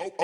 What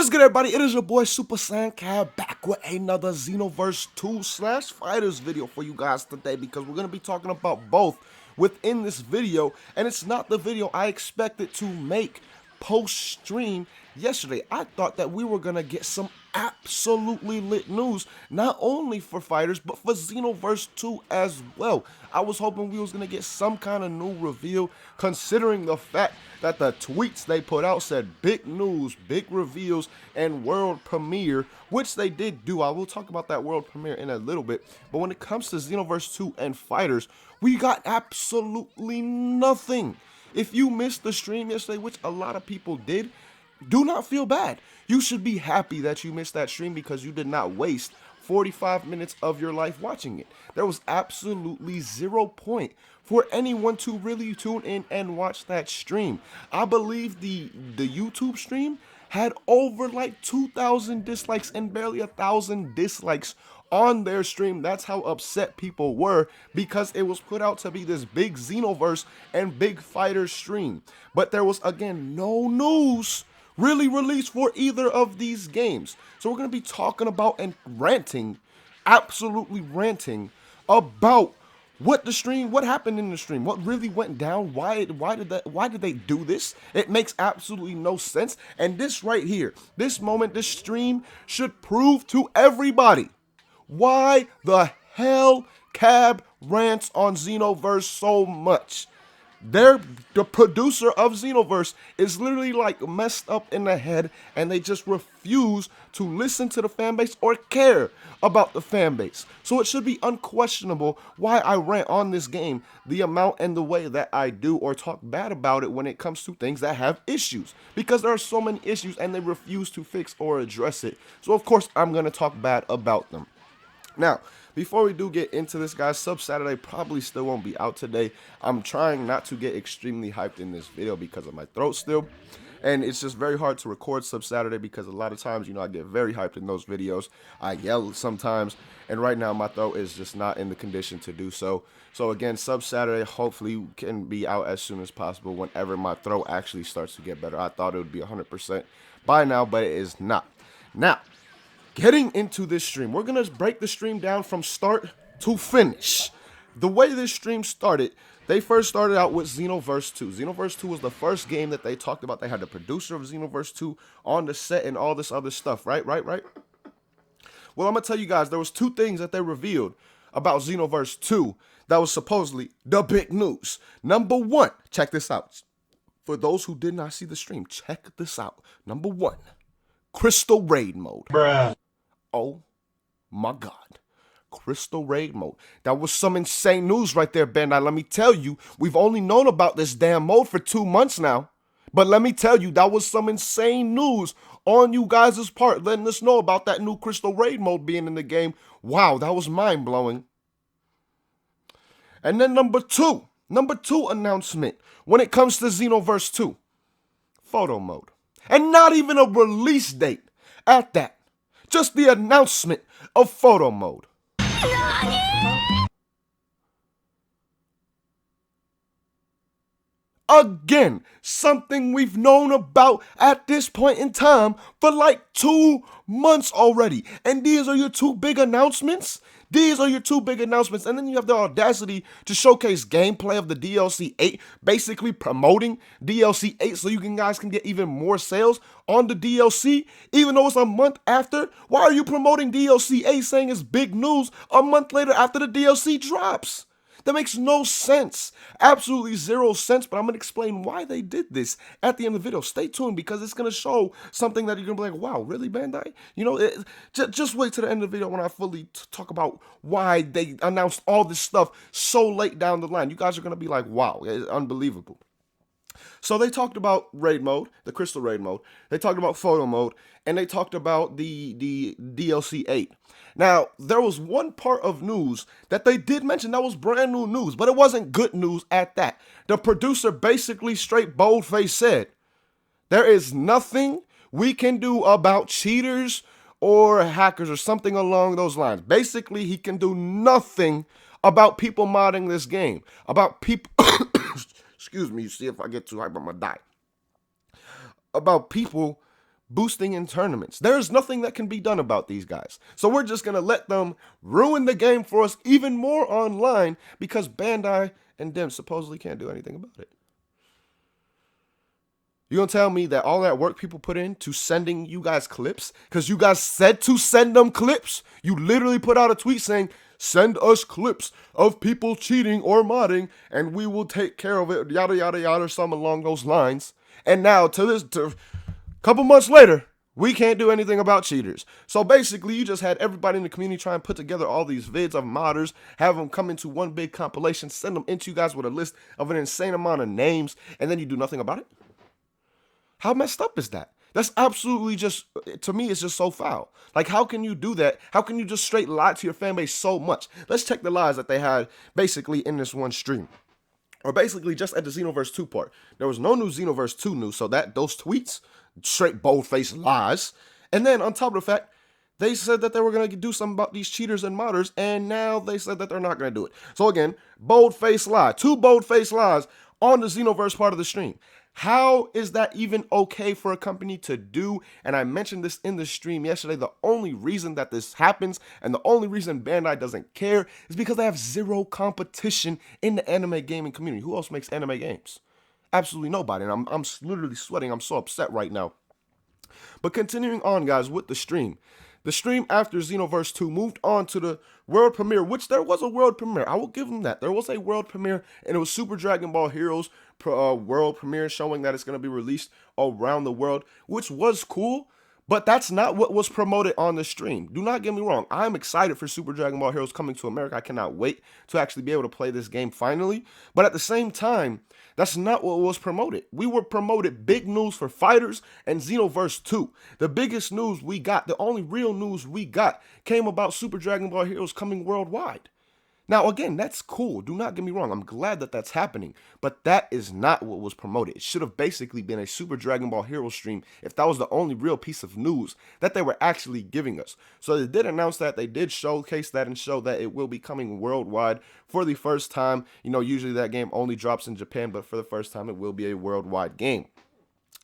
is good, everybody? It is your boy Super Saiyan Cab back with another Xenoverse 2/Fighters video for you guys today, because we're going to be talking about both within this video, and it's not the video I expected to make post-stream yesterday. I thought that we were going to get some absolutely lit news, not only for Fighters, but for Xenoverse 2 as well. I was hoping we was going to get some kind of new reveal, considering the fact that the tweets they put out said big news, big reveals, and world premiere, which they did do. I will talk about that world premiere in a little bit. But when it comes to Xenoverse 2 and Fighters, we got absolutely nothing. If you missed the stream yesterday, which a lot of people did, do not feel bad. You should be happy that you missed that stream, because you did not waste 45 minutes of your life watching it. There was absolutely 0 point for anyone to really tune in and watch that stream. I believe the YouTube stream had over like 2,000 dislikes and barely 1,000 dislikes on their stream. That's how upset people were, because it was put out to be this big Xenoverse and big fighter stream. But there was, again, no news really released for either of these games. So we're going to be talking about and ranting, absolutely ranting about what happened in the stream, what really went down, why did they do this? It makes absolutely no sense. And this right here, this moment, this stream should prove to everybody why the hell Cab rants on Xenoverse so much. The producer of Xenoverse is literally like messed up in the head, and they just refuse to listen to the fanbase or care about the fanbase. So it should be unquestionable why I rant on this game the amount and the way that I do, or talk bad about it when it comes to things that have issues, because there are so many issues and they refuse to fix or address it. So of course I'm going to talk bad about them. Now, before we do get into this, guys, Sub Saturday probably still won't be out today. I'm trying not to get extremely hyped in this video because of my throat still. And it's just very hard to record Sub Saturday, because a lot of times, I get very hyped in those videos. I yell sometimes. And right now, my throat is just not in the condition to do so. So again, Sub Saturday hopefully can be out as soon as possible, whenever my throat actually starts to get better. I thought it would be 100% by now, but it is not. Now, getting into this stream, we're going to break the stream down from start to finish. The way this stream started, they first started out with Xenoverse 2. Xenoverse 2 was the first game that they talked about. They had the producer of Xenoverse 2 on the set and all this other stuff, right? Well, I'm going to tell you guys, there was two things that they revealed about Xenoverse 2 that was supposedly the big news. Number one, check this out. For those who did not see the stream, check this out. Number one, Crystal Raid mode. Bruh. Oh my God. Crystal Raid mode. That was some insane news right there, bandai. Let me tell you, we've only known about this damn mode for 2 months now. But let me tell you, that was some insane news on you guys' part, letting us know about that new Crystal Raid mode being in the game. Wow, that was mind-blowing. And then number two announcement when it comes to Xenoverse 2. Photo mode. And not even a release date at that. Just the announcement of photo mode. Again, something we've known about at this point in time for like 2 months already. And these are your two big announcements? These are your two big announcements. And then you have the audacity to showcase gameplay of the DLC 8, basically promoting DLC 8 so you guys can get even more sales on the DLC, even though it's a month after. Why are you promoting DLC 8 saying it's big news a month later after the DLC drops? That makes no sense. Absolutely 0 sense, but I'm going to explain why they did this at the end of the video. Stay tuned, because it's going to show something that you're going to be like, wow, really, Bandai? Just wait to the end of the video when I fully talk about why they announced all this stuff so late down the line. You guys are going to be like, wow, it's unbelievable. So they talked about raid mode, the Crystal Raid mode. They talked about photo mode, and they talked about the DLC 8. Now, there was one part of news that they did mention that was brand new news, but it wasn't good news at that. The producer basically straight boldface said There is nothing we can do about cheaters or hackers or something along those lines. Basically, he can do nothing about people modding this game. About people, excuse me, you see if I get too hype, I'm gonna die. About people boosting in tournaments. There's nothing that can be done about these guys. So we're just gonna let them ruin the game for us even more online because Bandai and them supposedly can't do anything about it. You gonna tell me that all that work people put into sending you guys clips, because you guys said to send them clips? You literally put out a tweet saying, send us clips of people cheating or modding, and we will take care of it, yada, yada, yada, something along those lines. And now, to a couple months later, we can't do anything about cheaters. So basically, you just had everybody in the community try and put together all these vids of modders, have them come into one big compilation, send them into you guys with a list of an insane amount of names, and then you do nothing about it? How messed up is that? That's absolutely just, to me, it's just so foul. Like, how can you do that? How can you just straight lie to your fan base so much? Let's check the lies that they had basically in this one stream. Or basically just at the Xenoverse 2 part. There was no new Xenoverse 2 news, so that those tweets, straight bold-faced lies. And then on top of the fact, they said that they were going to do something about these cheaters and modders, and now they said that they're not going to do it. So again, bold-faced lie. Two bold-faced lies on the Xenoverse part of the stream. How is that even okay for a company to do? And I mentioned this in the stream yesterday. The only reason that this happens and the only reason Bandai doesn't care is because they have zero competition in the anime gaming community. Who else makes anime games? Absolutely nobody. And I'm literally sweating. I'm so upset right now. But continuing on, guys, with the stream. The stream after Xenoverse 2 moved on to the world premiere, which there was a world premiere. I will give them that. There was a world premiere, and it was Super Dragon Ball Heroes world premiere, showing that it's going to be released around the world, which was cool. But that's not what was promoted on the stream. Do not get me wrong. I'm excited for Super Dragon Ball Heroes coming to America. I cannot wait to actually be able to play this game finally. But at the same time, that's not what was promoted. We were promoted big news for FighterZ and Xenoverse 2. The biggest news we got, the only real news we got, came about Super Dragon Ball Heroes coming worldwide. Now, again, that's cool. Do not get me wrong. I'm glad that that's happening. But that is not what was promoted. It should have basically been a Super Dragon Ball Heroes stream if that was the only real piece of news that they were actually giving us. So they did announce that. They did showcase that and show that it will be coming worldwide for the first time. You know, usually that game only drops in Japan, but for the first time, it will be a worldwide game.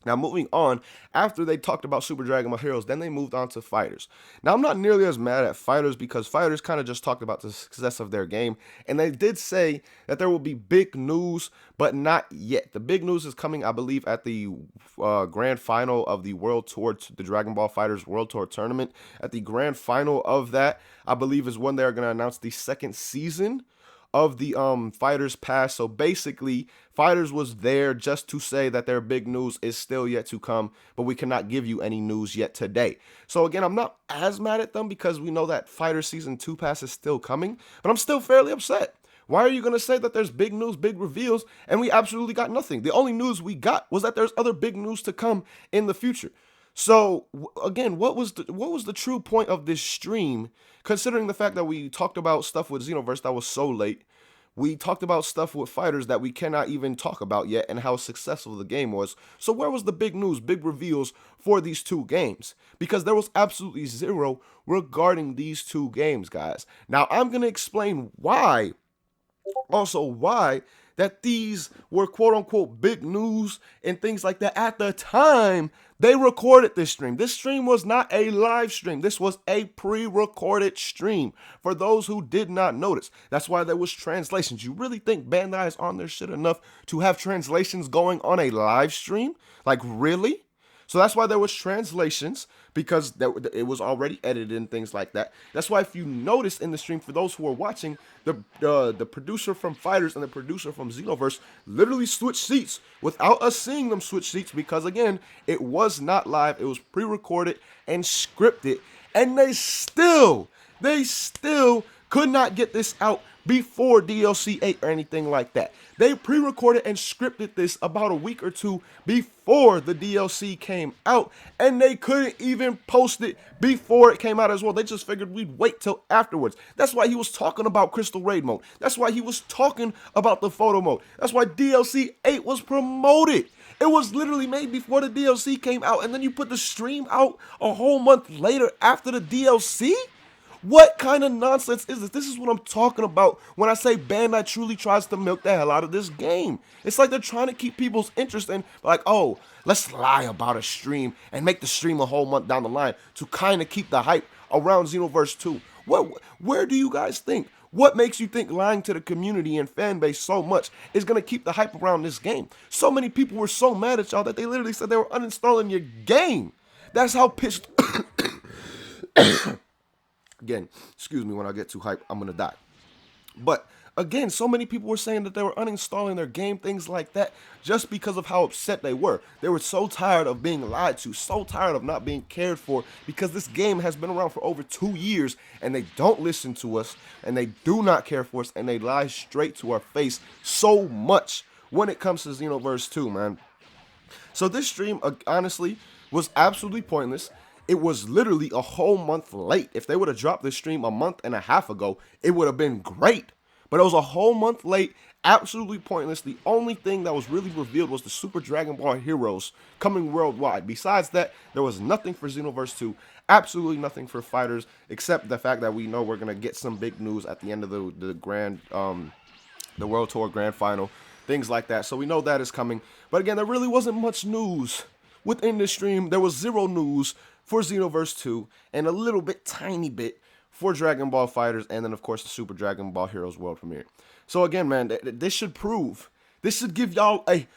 Now, moving on, after they talked about Super Dragon Ball Heroes, then they moved on to FighterZ. Now, I'm not nearly as mad at FighterZ because FighterZ kind of just talked about the success of their game, and they did say that there will be big news, but not yet. The big news is coming, I believe, at the grand final of the World Tour, the Dragon Ball FighterZ World Tour Tournament. At the grand final of that, I believe, is when they're going to announce the second season of the FighterZ Pass. So basically, FighterZ was there just to say that their big news is still yet to come, but we cannot give you any news yet today. So again, I'm not as mad at them because we know that FighterZ Season 2 Pass is still coming, but I'm still fairly upset. Why are you going to say that there's big news, big reveals, and we absolutely got nothing? The only news we got was that there's other big news to come in the future. So again, what was the true point of this stream, considering the fact that we talked about stuff with Xenoverse that was so late? We talked about stuff with FighterZ that we cannot even talk about yet and how successful the game was. So where was the big news, big reveals for these two games? Because there was absolutely zero regarding these two games, guys. Now, I'm going to explain why, also why, that these were quote-unquote big news and things like that at the time they recorded this stream. This stream was not a live stream. This was a pre-recorded stream for those who did not notice. That's why there was translations. You really think Bandai is on their shit enough to have translations going on a live stream? Like, really? So that's why there was translations, because it was already edited and things like that. That's why if you notice in the stream, for those who are watching, the producer from FighterZ and the producer from Xenoverse literally switched seats without us seeing them switch seats, because again, it was not live. It was pre-recorded and scripted, and they still could not get this out before DLC 8 or anything like that. They pre-recorded and scripted this about a week or two before the DLC came out, and they couldn't even post it before it came out as well. They just figured we'd wait till afterwards. That's why he was talking about Crystal Raid mode. That's why he was talking about the photo mode. That's why DLC 8 was promoted. It was literally made before the DLC came out, and then you put the stream out a whole month later after the DLC? What kind of nonsense is this? This is what I'm talking about when I say Bandai truly tries to milk the hell out of this game. It's like they're trying to keep people's interest in, like, oh, let's lie about a stream and make the stream a whole month down the line to kind of keep the hype around Xenoverse 2. Where do you guys think? What makes you think lying to the community and fan base so much is going to keep the hype around this game? So many people were so mad at y'all that they literally said they were uninstalling your game. That's how pissed... Again, excuse me, when I get too hyped, I'm going to die. But again, so many people were saying that they were uninstalling their game, things like that, just because of how upset they were. They were so tired of being lied to, so tired of not being cared for, because this game has been around for over 2 years, and they don't listen to us, and they do not care for us, and they lie straight to our face so much when it comes to Xenoverse 2, man. So this stream, honestly, was absolutely pointless. It was literally a whole month late. If they would have dropped this stream a month and a half ago, it would have been great. But it was a whole month late, absolutely pointless. The only thing that was really revealed was the Super Dragon Ball Heroes coming worldwide. Besides that, there was nothing for Xenoverse 2, absolutely nothing for Fighters, except the fact that we know we're going to get some big news at the end of the World Tour Grand Final, things like that. So we know that is coming. But again, there really wasn't much news within this stream. There was zero news for Xenoverse 2, and a little bit, tiny bit, for Dragon Ball FighterZ, and then, of course, the Super Dragon Ball Heroes World Premiere. So, again, man, this should give y'all a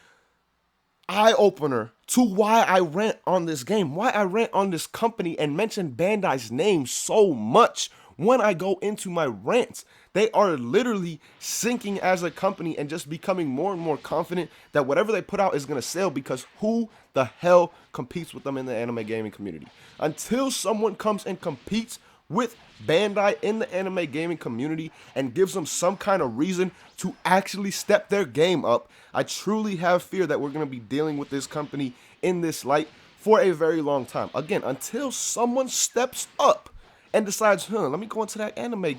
eye-opener to why I rant on this game, why I rant on this company and mention Bandai's name so much when I go into my rants. They are literally sinking as a company and just becoming more and more confident that whatever they put out is going to sell, because who the hell competes with them in the anime gaming community? Until someone comes and competes with Bandai in the anime gaming community and gives them some kind of reason to actually step their game up, I truly have fear that we're going to be dealing with this company in this light for a very long time. Again, until someone steps up and decides, let me go into that anime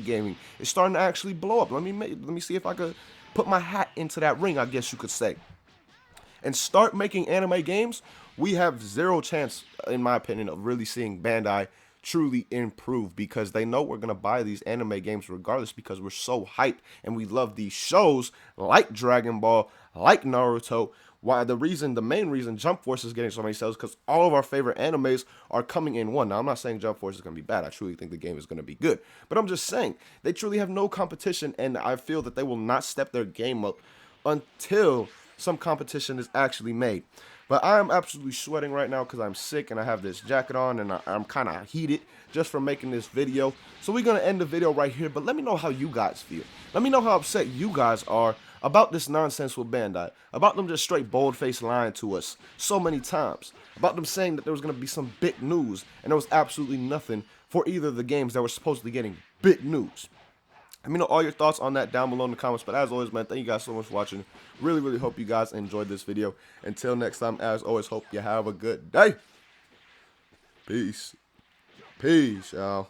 gaming. It's starting to actually blow up. Let me see if I could put my hat into that ring, I guess you could say, and start making anime games. We have zero chance, in my opinion, of really seeing Bandai truly improve, because they know we're going to buy these anime games regardless, because we're so hyped and we love these shows like Dragon Ball, like Naruto. Why the main reason Jump Force is getting so many sales, because all of our favorite animes are coming in one. Now, I'm not saying Jump Force is going to be bad. I truly think the game is going to be good. But I'm just saying, they truly have no competition, and I feel that they will not step their game up until some competition is actually made. But I am absolutely sweating right now because I'm sick and I have this jacket on, and I'm kind of heated just from making this video. So we're going to end the video right here, but let me know how you guys feel. Let me know how upset you guys are about this nonsense with Bandai, about them just straight bold-faced lying to us so many times, about them saying that there was going to be some big news, and there was absolutely nothing for either of the games that were supposedly getting big news. Let me know all your thoughts on that down below in the comments. But as always, man, thank you guys so much for watching. Really, really hope you guys enjoyed this video. Until next time, as always, hope you have a good day. Peace. Peace, y'all.